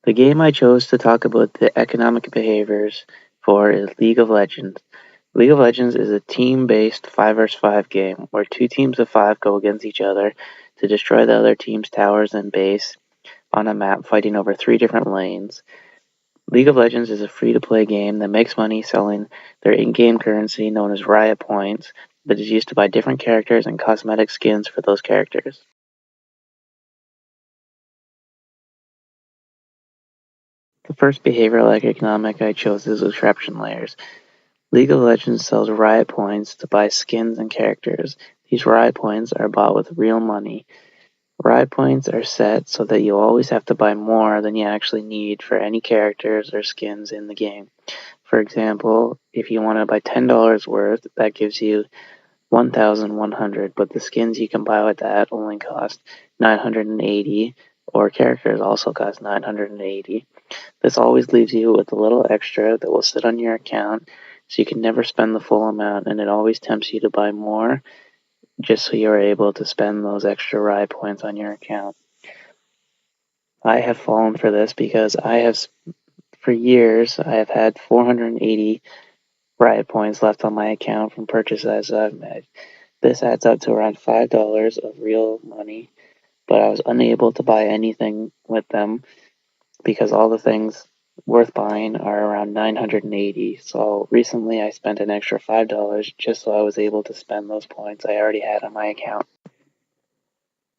The game I chose to talk about the economic behaviors for is League of Legends. League of Legends is a team-based 5 vs 5 game where two teams of 5 go against each other to destroy the other team's towers and base on a map, fighting over 3 different lanes. League of Legends is a free-to-play game that makes money selling their in-game currency known as Riot Points that is used to buy different characters and cosmetic skins for those characters. The first behavioral economic I chose is attraction layers. League of Legends sells Riot Points to buy skins and characters. These Riot Points are bought with real money. Riot Points are set so that you always have to buy more than you actually need for any characters or skins in the game. For example, if you want to buy $10 worth, that gives you 1,100, but the skins you can buy with that only cost 980, or characters also cost 980. This always leaves you with a little extra that will sit on your account, so you can never spend the full amount, and it always tempts you to buy more just so you're able to spend those extra Riot Points on your account. I have fallen for this because for years, I have had 480 Riot Points left on my account from purchases I've made. This adds up to around $5 of real money, but I was unable to buy anything with them because all the things worth buying are around 980. So recently I spent an extra $5 just so I was able to spend those points I already had on my account.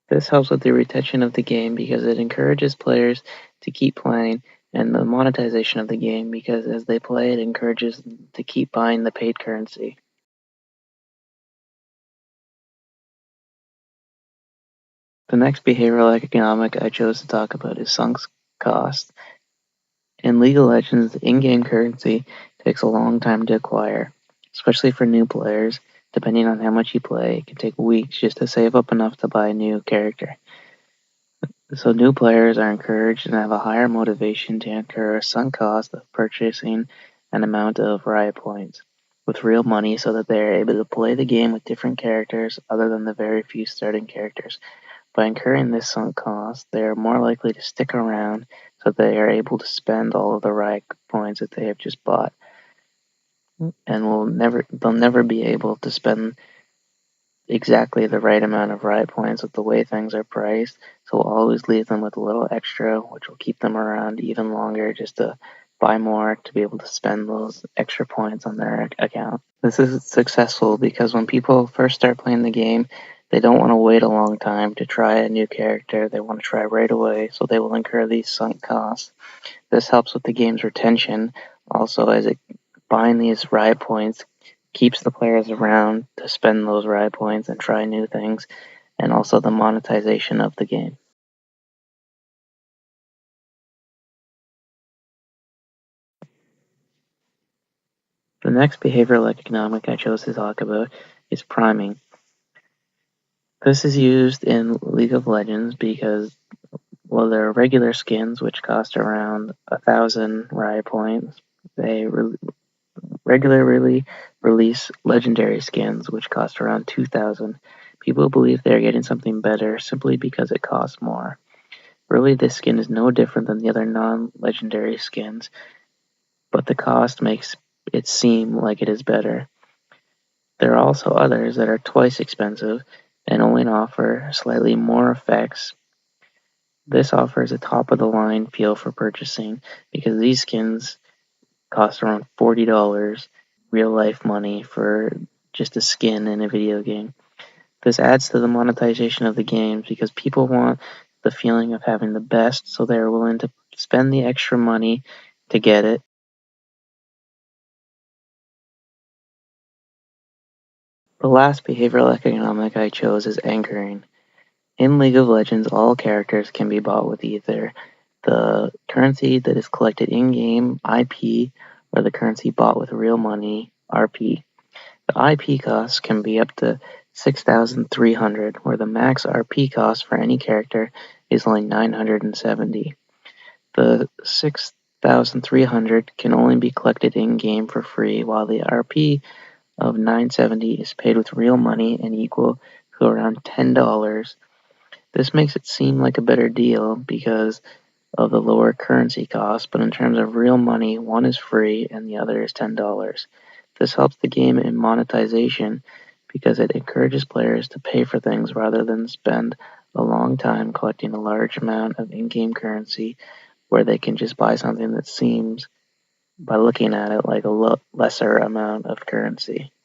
This helps with the retention of the game because it encourages players to keep playing, and the monetization of the game because as they play it encourages them to keep buying the paid currency. The next behavioral economic I chose to talk about is sunk cost. In League of Legends, the in-game currency takes a long time to acquire, especially for new players. Depending on how much you play, it can take weeks just to save up enough to buy a new character. So new players are encouraged and have a higher motivation to incur a sunk cost of purchasing an amount of Riot Points with real money so that they are able to play the game with different characters other than the very few starting characters. By incurring this sunk cost, they are more likely to stick around so they are able to spend all of the Riot Points that they have just bought, and they'll never be able to spend exactly the right amount of Riot Points with the way things are priced, so we'll always leave them with a little extra, which will keep them around even longer just to buy more to be able to spend those extra points on their account. This is successful because when people first start playing the game, they don't want to wait a long time to try a new character. They want to try right away, so they will incur these sunk costs. This helps with the game's retention, also as buying these Riot Points keeps the players around to spend those Riot Points and try new things, and also the monetization of the game. The next behavioral economic I chose to talk about is priming. This is used in League of Legends because, well, there are regular skins which cost around 1,000 Riot Points. They regularly release legendary skins which cost around 2,000. People believe they are getting something better simply because it costs more. Really, this skin is no different than the other non-legendary skins, but the cost makes it seem like it is better. There are also others that are twice expensive and only offer slightly more effects. This offers a top-of-the-line feel for purchasing because these skins cost around $40 real-life money for just a skin in a video game. This adds to the monetization of the games because people want the feeling of having the best, so they are willing to spend the extra money to get it. The last behavioral economic I chose is anchoring. In League of Legends, all characters can be bought with either the currency that is collected in-game, IP, or the currency bought with real money, RP. The IP cost can be up to 6,300, where the max RP cost for any character is only 970. The 6,300 can only be collected in-game for free, while the RP of 970 is paid with real money and equal to around $10. This makes it seem like a better deal because of the lower currency cost, but in terms of real money, one is free and the other is $10. This helps the game in monetization because it encourages players to pay for things rather than spend a long time collecting a large amount of in-game currency where they can just buy something that seems, by looking at it, like a lesser amount of currency.